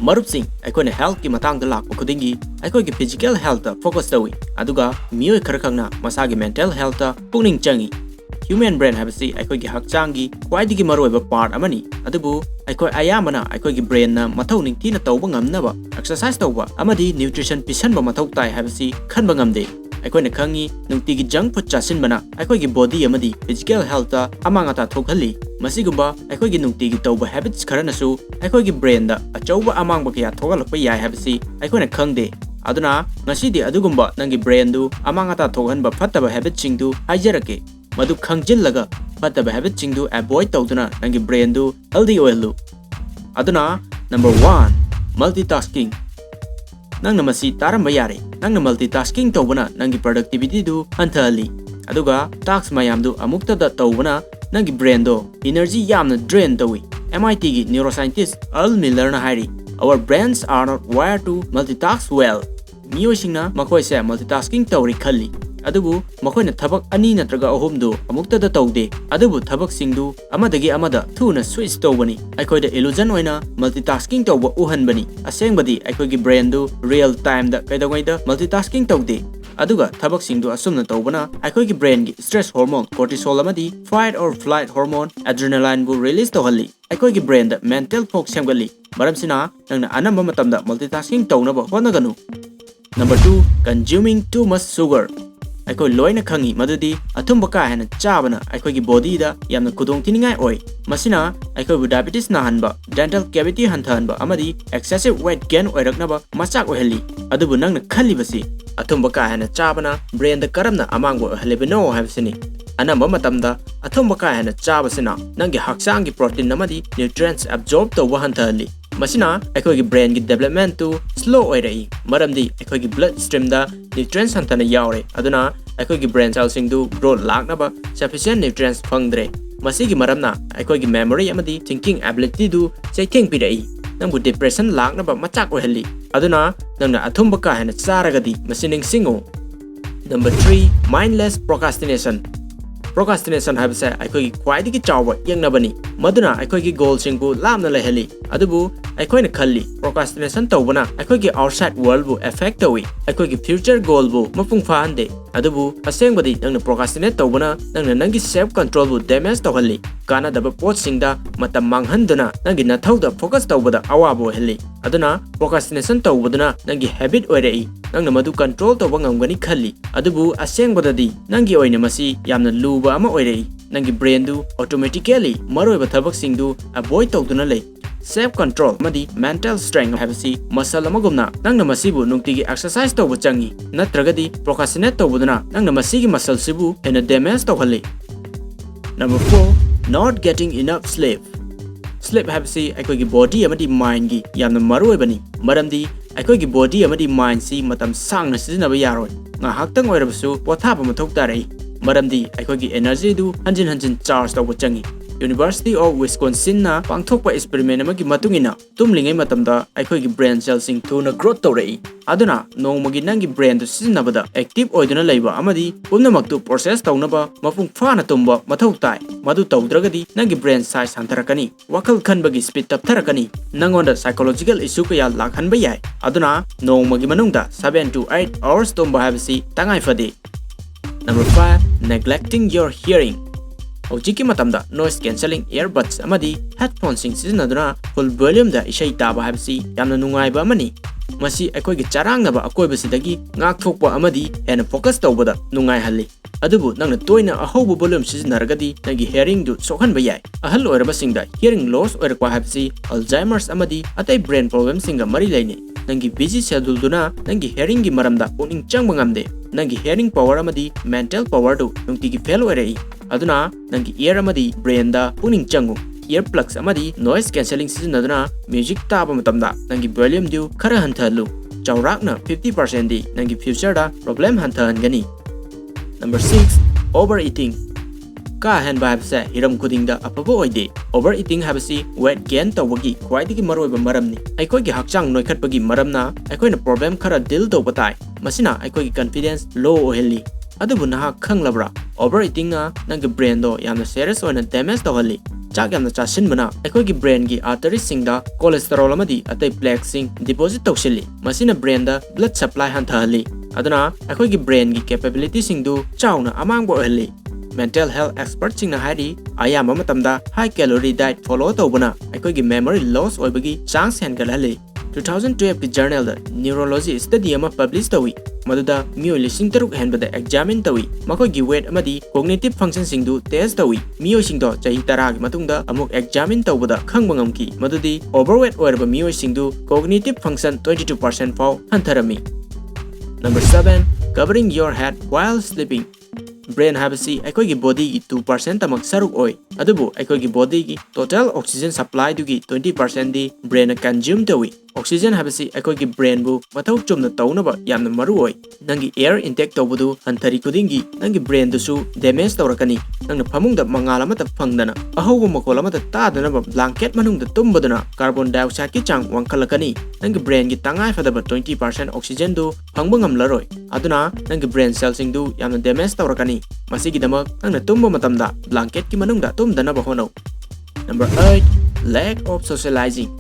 Marupsing, aikoina health ki matang da lakpa khudingi, aikoigi physical health ta focus tawi, aduga miyoi kharakangna masagi mental health ta pungning changi. Human brain habasi aikoigi hakchangi kwaidigi maroiba part amani, adubu aikoi ayamana aikoigi brain na mathau ningthina tawba ngamnaba exercise tawba amadi nutrition pisanba mathau tai habasi khanba ngamde. Aikoina khangi nungtigi junk food chasinbana aikoigi body amadi physical health ta amangata thokhalli. Masigumba aikoigi nungtigi tawba habits kharanasu aikoigi brain da achauba amangba kya thogalakpa yai habasi aikoina khangde. Aduna ngasidi adugumba nangi brain du amangata thokhanba phattaba habits singdu haijarake. Madu khangjillaga phattaba habits singdu avoid tawduna nangi brain du healthy oilu. Aduna number 1 multitasking. Nangna masi taramba yare. Nangna multitasking tawbana nangi productivity du hanthali. Aduga tasks mayam du amukta da tawbana nangi brain do energy yamna drain tawi. MIT gi neuroscientist Earl Miller na hairi, our brains are not wired to multitask well. Miyosingna makoi se multitasking tawri khalli. Adubu makoina thabak ani natraga ahum du amukta da tawde. Adubu thabak singdu amadagi amada thuna switch tawbani. Aikoida illusion oina multitasking tawba uhanbani. Asengbadi aikoigi brain du real time da kaidawaida multitasking tawde. Aduga thabak singdu asumna tawbana aikoigi brain gi stress hormone cortisol amadi fight or flight hormone adrenaline bu release tawhalli. Aikoigi brain da mental focus semgalli. Maramsina nangna anamba matamda multitasking tawnaba honaganu. Number 2 consuming too much sugar. Aikoi loina khangi madudi athumba ka hena chabana aikoigi body da yamna kudong tiningai oi. Masina aikoi diabetes na hanba, dental cavity hanthanba amadi excessive weight gain oiraknaba machak ohelli. Adubu nangna khallibasi athumba ka hena chabana brain da karamna amangbo halebino habsini. Anamba matamda athumba ka hena chabasina nangi haksangi protein amadi nutrients absorb tawba hanthalli. Masina aikoigi brain gi development tu slow oirai. Maramdi aikoigi blood stream da nutrients hantana yaure. Aduna aikoigi brain cells singdu growth laknaba sufficient nutrients phangdre. Masigi maramna aikoigi memory amadi thinking ability du chaitheng pirai. Nangbu depression laknaba machak ohelli. Aduna nangna athumba ka hena charagadi masining singo. Number 3 mindless procrastination. Procrastination habse aikoigi kwaidigi chawba yengnabani. Maduna aikoigi goal singbu lamna leheli. Adubu aikoina khalli procrastination tawbana aikoigi outside world bu affect tawi. Aikoigi future goal bu mapung phahande. Adubu asengbadi nangna procrastinate tawbana nangna nangi self control bu damage tawhalli. Kana daba pot singda matam manghanduna nangi nathauda focus tawbada awabo heli. Aduna procrastination tawbaduna nangi habit oirei. Nangna madu control tawba ngamgani khalli. Adubu asengbadadi nangi oina masi yamna luba ama oirei. Nangi brain du automatically maroiba thabak singdu avoid tawduna lei. Self control madi mental strength habasi muscle amagumna nangna masibu nungtigi exercise tawba changi. Natragadi procrastinate tawbaduna nangna masigi muscle sibu hena damage tawhalli. Number 4 not getting enough sleep. Sleep habasi aikoigi body amadi mind gi yamna maroibani. Maramdi aikoigi body amadi mind si matam sangna sizinaba yaroi. Nga haktang oirabasu pothaba mathok tarei. Maramdi aikoigi energy du hanjin charge tawba changi. University of Wisconsin na pangthokpa experiment amagi matungina tumlingai matamda aikoigi brain cells sing thuna growth tawrei. Aduna nongmagi nangi brain du sizinabada active oiduna leiba amadi pumnamaktu process tawnaba mapung phana tumba mathau tai. Madu tawdragadi nangi brain size hantarakani, wakal khanbagi speed taptharakani, nangonda psychological issue kaya lakhanba yai. Aduna nongmagi manungda 7 to 8 hours tumba habasi tangai fade. Number 5 neglecting your hearing. Hojiki matamda noise cancelling earbuds amadi headphones sing sizinaduna full volume da isai taba habsi yamna nungaiba amani. Masi aikoigi charangnaba akoibasidagi ngakthokpa amadi hena focus tawbada nungaihalli. Adubu nangna toina ahobu volume sizinaragadi nangi hearing du sokhanba yai. Ahal oirabasingda hearing loss oirakwa habsi Alzheimer's amadi atai brain problems singa mari laini. Nangi busy schedule duna nangi hearing gi maramda puning changba ngamde. Nangi hearing power amadi mental power du nungtigi fail oirai. Aduna nangi ear amadi brain da puning changu. Earplugs amadi noise cancelling sizinaduna music taba matamda nangi volume du khara hanthalu. Chawrakna 50% di nangi future da problem hanthahangani. Number 6 overeating. Ka hen habse hiram kudingda apabo oide. Overeating habsi weight gain tawagi khwaidigi maroiba maramni. Aikoigi hakchang noikhatpagi maramna aikoina problem khara deal tawba tai. Masina aikoigi confidence low ohelli. Adubu naha khanglabra overeating na nangi brain do yamna serious oina damage tawhalli. ꯆꯥꯛ ꯌꯥꯝꯅ ꯆꯥꯁꯤꯟꯕꯅ ꯑꯩꯈꯣꯏꯒꯤ ꯕ꯭ꯔꯦꯟꯒꯤ ꯑꯥꯔꯇꯔꯤꯁꯤꯡꯗ cholesterol ꯑꯃꯗꯤ ꯑꯇꯩ ꯄ꯭ꯂꯦꯛꯁꯤꯡ deposit ꯇꯧꯁꯤꯜꯂꯤ ꯃꯁꯤꯅ ꯕ꯭ꯔꯦꯟꯗ blood supply ꯍꯟꯊꯍꯜꯂꯤ ꯑꯗꯨꯅ ꯑꯩꯈꯣꯏꯒꯤ ꯕ꯭ꯔꯦꯟꯒꯤ ꯀꯦꯄꯦꯕꯤꯂꯤꯇꯤꯁꯤꯡꯗꯨ ꯆꯥꯎꯅ ꯑꯃꯥꯡꯕ ꯑꯣꯏꯍꯜꯂꯤ ꯃꯦꯟꯇꯦꯜ ꯍꯦꯜꯊ ꯑꯦꯛꯁꯄꯔꯠꯁꯤꯡꯅ ꯍꯥꯏꯔꯤ ꯑꯌꯥꯝꯕ ꯃꯇꯝꯗ ꯍꯥꯏ ꯀꯦꯂꯣꯔꯤ ꯗꯥꯏꯠ ꯐꯣꯂꯣ ꯇꯧꯕꯅ ꯑꯩꯈꯣꯏꯒꯤ ꯃꯦꯃꯣꯔꯤ ꯂꯣꯁ ꯑꯣꯏꯕꯒꯤ ꯆꯥꯟꯁ ꯍꯦꯟꯒꯠꯍꯜꯂꯤ 2012ꯒꯤ ꯖꯔꯅꯦꯜꯗ ꯅ꯭ꯌꯨꯔꯣꯂꯣꯖꯤ ꯁ꯭ꯇꯗꯤ ꯑꯃ ꯄꯕ꯭ꯂꯤꯁ ꯇꯧꯏ ꯃꯗꯨꯗ ꯃꯤꯑꯣꯏ 6,000 ꯍꯦꯟꯕꯗ ꯑꯦꯛꯖꯥꯃꯤꯟ ꯇꯧꯏ ꯃꯈꯣꯏꯒꯤ ꯋꯦꯠ ꯑꯃꯗꯤ ꯀꯣꯒꯅꯤꯇꯤꯚ ꯐꯪꯁꯟꯁꯤꯡꯗꯨ ꯇꯦꯁ ꯇꯧꯏ ꯃꯤꯑꯣꯏꯁꯤꯡꯗꯣ ꯆꯍꯤ 10ꯒꯤ ꯃꯇꯨꯡꯗ ꯑꯃꯨꯛ ꯑꯦꯛꯖꯥꯃꯤꯟ ꯇꯧꯕꯗ ꯈꯪꯕ ꯉꯝꯈꯤ ꯃꯗꯨꯗꯤ ꯑꯣꯚꯔꯋꯦꯠ ꯑꯣꯏꯔꯕ ꯃꯤꯑꯣꯏꯁꯤꯡꯗꯨ ꯀꯣꯒꯅꯤꯇꯤꯚ ꯐꯪꯁꯟ 22% ꯐꯥꯎ ꯍꯟꯊꯔꯝꯃꯤ Number 7. Covering your head while sleeping. Brain habasi aikoigi body gi 2% tamak saruk oi adubu aikoigi body gi total oxygen supply du gi 20% di brain consume tawi oxygen habasi aikoigi brain bu mathau chumna tawnaba yamna maru oi nangi air intake tawbudu hanthari kudingi nangi brain du su damage tawrakani nangna phamungda mangala mata phangdana ahawba makola mata tadana blanket manungda tumbadana carbon dioxide ki chang wangkhalakani nangi brain gi tangai fadaba 20% oxygen du phangba ngamlaroi aduna nangi brain cell sing du yamna damage tawrakani Masigidamak nangna tumba matamda blanket ki manungda tumdanaba honau. Number 8. Lack of socializing.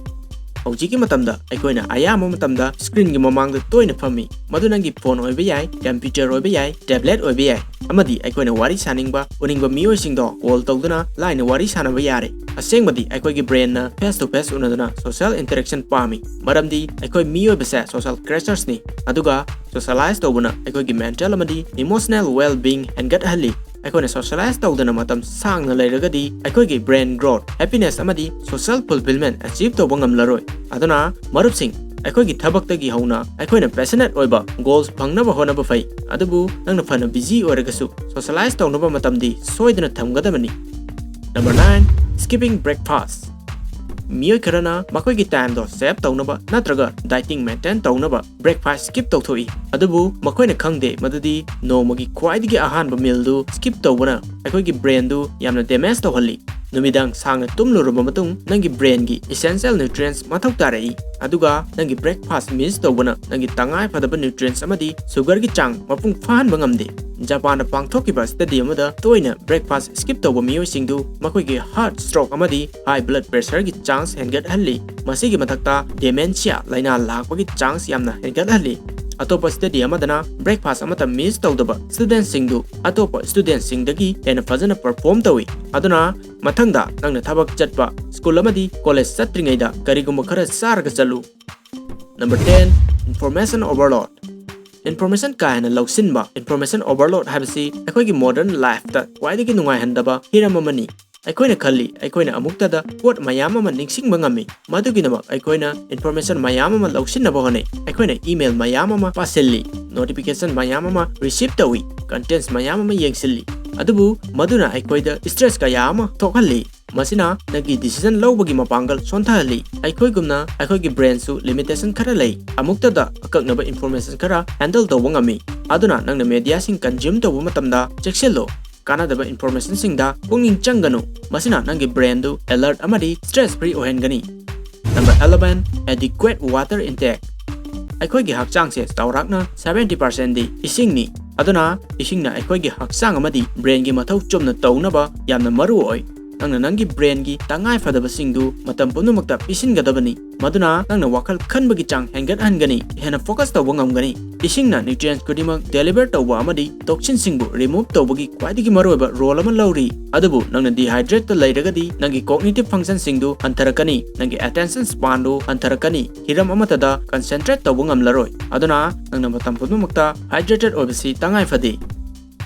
Hojiki matamda aikoina ayama matamda screen gi mamangda toina phami madu nangi phone oiba yai computer oiba yai tablet oiba yai amadi aikoina wari saningba uningba mioi singdo call tawduna line wari sanaba yare asengmadi aikoigi brain na face to face unaduna social interaction pami maramdi aikoi mioi basa social creatures ni aduga socialize tawbuna aikoigi mental amadi emotional well being engat hali aikoina socialize tawdana matam sangna leiragadi aikoigi brain growth happiness amadi social fulfillment achieve tawba ngamlaroi aduna marupsing aikoigi thabaktagi hauna aikoina passionate oiba goals phangnaba honaba fai adubu nangna phana busy oiragasu socialize tawnaba matamdi soidana thamgadabani Number 9. Skipping breakfast. Mioi karana makoigi time do save tawnaba natraga dieting maintain tawnaba breakfast skip tawthoi adubu makoina khangde madudi nomagi khwaidigi ahanba meal du skip tawbana aikoigi brain du yamna damage tawhalli numidang sangna tumluruba matung nangi brain gi essential nutrients mathau tarai aduga nangi breakfast miss tawbana nangi tangai fadaba nutrients amadi sugar gi chang mapung fahan bangamde Japan pangthokiba study amada toina breakfast skip tawba mioi singdu makoigi heart stroke amadi high blood pressure gi chance hengat halli masigi mathakta dementia laina lakpagi chance yamna hengat halli atopa study amadana breakfast amata miss tawdaba students singdu atopa students singdagi hena fajana perform tawi aduna mathangda nangna thabak chatpa school amadi college satringaida karigumba khara sarga chalu Number 10 Information overload Information kaina lausinba information overload habisi aikoigi modern life ta kwaidagi nungai handaba hiramamani aikoina khalli aikoina amuktada pot mayam ama ningsingba ngami maduginama aikoina information mayam ama lausinaba hone aikoina email mayam ama paselli notification mayam ama receive tawi contents mayam ama yengsilli adubu maduna aikoida stress kaya ama thokhalli masina nagi decision lawbagi mapangal sonthalli aikoigumna aikoigi brain su limitation khara lei amuktada akaknaba information khara handle tawba ngami aduna nangna media sing consume tawba matamda cheksello kanadaba information singda punging changanu masina nangi brain du alert amadi stress free ohengani Number 11 Adequate water intake aikoigi hakchang se tawrakna 70% di isingni aduna isingna aikoigi hakchang amadi brain gi mathau chumna tawnaba yamna maru oi nangna nangi brain gi tangai fadaba singdu matam punumakta pisingadabani maduna nangna wakal khanbagi chang hengat hangani hena focus tawba ngamgani isingna nutrients kudimak deliver tawba amadi toxin singbu remove tawbagi kwaidigi maroiba role ama lawri adubu nangna dehydrate ta leiragadi nangi cognitive function singdu antarakani nangi attention span du antarakani hiram amatada concentrate tawba ngamlaroi aduna nangna matam punumakta hydrated obisi tangai fadi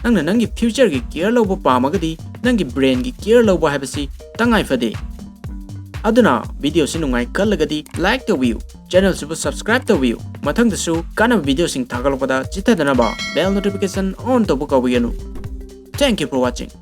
nangna nangi future gi care lawba pamagadi nangi brain gi care lawba habisi tangai fade aduna video si nungai kallagadi like the view channel su subscribe the view mathang da su kana video sing thagalpada chitadana ba bell notification on to buka wiyanu Thank you for watching